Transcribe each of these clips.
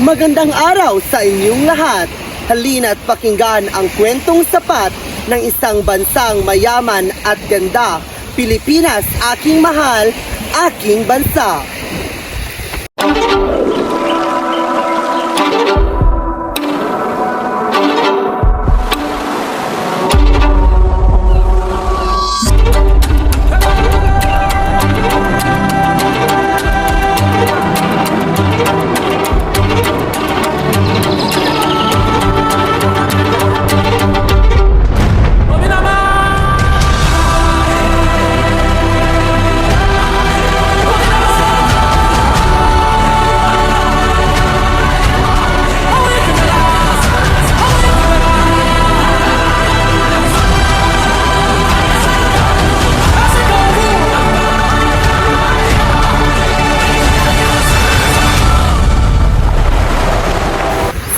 Magandang araw sa inyong lahat. Halina't pakinggan ang kwentong sapat ng isang bansang mayaman at ganda. Pilipinas, aking mahal, aking bansa.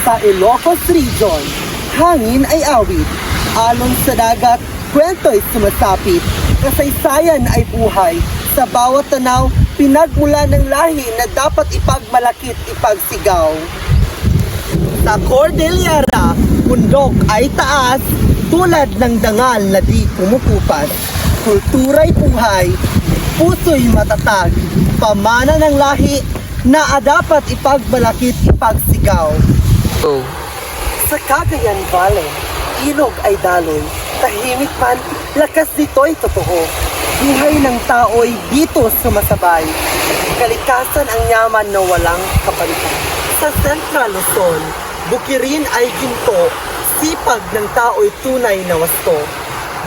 Sa Ilocos Region, hangin ay awit, alon sa dagat, kwento'y sumasapit, kasaysayan ay buhay, sa bawat tanaw, pinagmula ng lahi na dapat ipagmalakit ipagsigaw. Sa Cordillera, bundok ay taas, tulad ng dangal na di kumukupas. Kultura'y buhay, puso'y matatag, pamana ng lahi na dapat ipagmalakit ipagsigaw. Sa Cagayan Valley, ilog ay daloy, tahimik man, lakas dito'y totoo. Buhay ng tao'y dito sumasabay, kalikasan ang yaman na walang kapalitan. Sa Central Luzon, bukirin ay ginto, sipag ng tao'y tunay na wasto.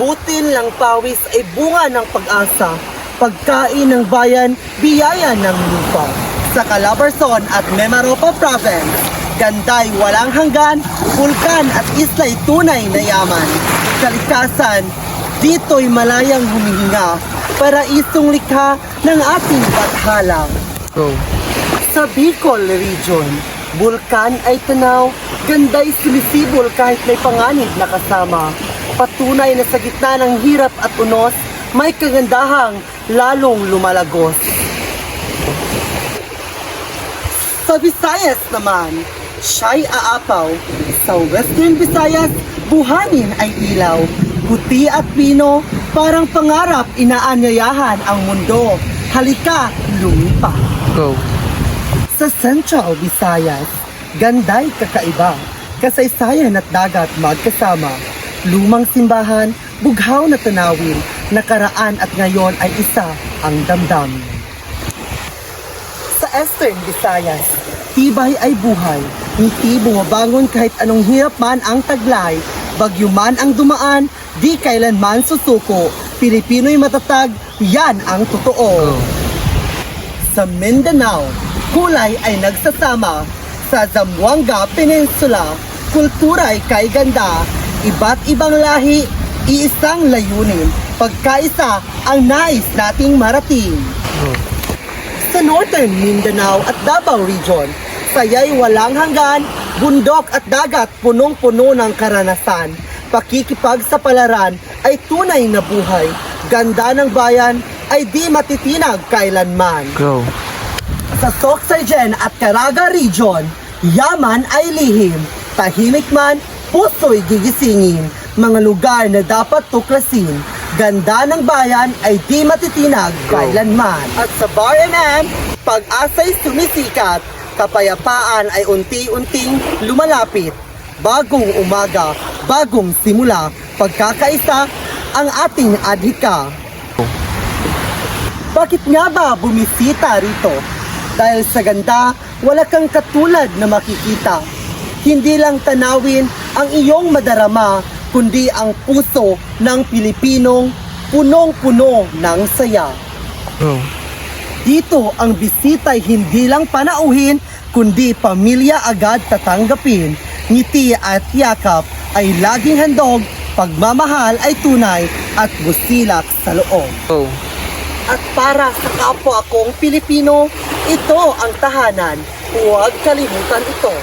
Butil ng pawis ay bunga ng pag-asa, pagkain ng bayan, biyaya ng lupa. Sa Calabarzon at Mimaropa Province, ganda'y walang hanggan, bulkan at isla'y tunay na yaman. Kalikasan, dito'y malayang humihinga, paraisong likha ng ating bathala. Sa Bicol Region, bulkan ay tanaw, ganda'y sumisibol kahit may panganib na kasama. Patunay na sa gitna ng hirap at unos, may kagandahang lalong lumalagos. Sa Visayas naman, siya'y aapaw. Sa Western Visayas, buhangin ay ilaw. Puti at pino, parang pangarap inaanyayahan ang mundo. Halika, lumipa. Sa Central Visayas, ganda'y kakaiba. Kasaysayan at dagat magkasama. Lumang simbahan, bughaw na tanawin. Nakaraan at ngayon ay isa ang damdamin. Sa Eastern Visayas, tibay ay buhay. Hindi bumabangon kahit anong hirap man ang taglay. Bagyo man ang dumaan, di kailanman susuko. Pilipino'y matatag, yan ang totoo. Sa Mindanao, kulay ay nagsasama. Sa Zamboanga Peninsula, kultura'y kay ganda. Iba't ibang lahi, iisang layunin. Pagkaisa ang nais nating marating. Sa Northern Mindanao at Davao Region, saya'y walang hanggan, bundok at dagat punong-puno ng karanasan. Pakikipagsapalaran ay tunay na buhay. Ganda ng bayan ay di matitinag kailanman. Sa Sorsogon at Caraga Region, yaman ay lihim. Tahimik man, puso'y gigisingin. Mga lugar na dapat tuklasin. Ganda ng bayan ay di matitinag kailanman. At sa Bar-M, pag-asa'y sumisikat. Kapayapaan ay unti-unting lumalapit. Bagong umaga, bagong simula. Pagkakaisa ang ating adhika. Bakit nga ba bumisita rito? Dahil sa ganda, wala kang katulad na makikita. Hindi lang tanawin ang iyong madarama, kundi ang puso ng Pilipinong punong-puno ng saya. Dito ang bisita'y hindi lang panauhin, kundi pamilya agad tatanggapin. Ngiti at yakap ay laging handog, pagmamahal ay tunay at busilak sa loob. At para sa kapwa kong Pilipino, ito ang tahanan. Huwag kalimutan ito.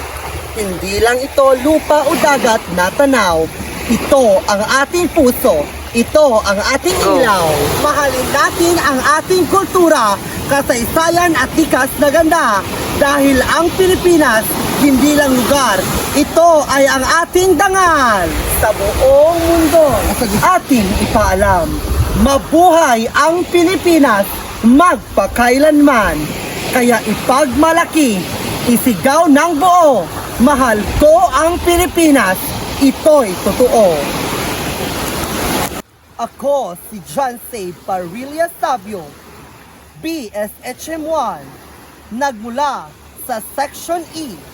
Hindi lang ito lupa o dagat na tanaw. Ito ang ating puso. Ito ang ating ilaw. Mahalin natin ang ating kultura. kasaysayan at likas na ganda. Dahil ang Pilipinas, hindi lang lugar, ito ay ang ating dangal. Sa buong mundo, ating ipaalam, mabuhay ang Pilipinas, magpakailanman. Kaya ipagmalaki, isigaw ng buo, mahal ko ang Pilipinas, ito'y totoo. Ako si John C. Parilla Sabio, BSHM1, nagmula sa Section E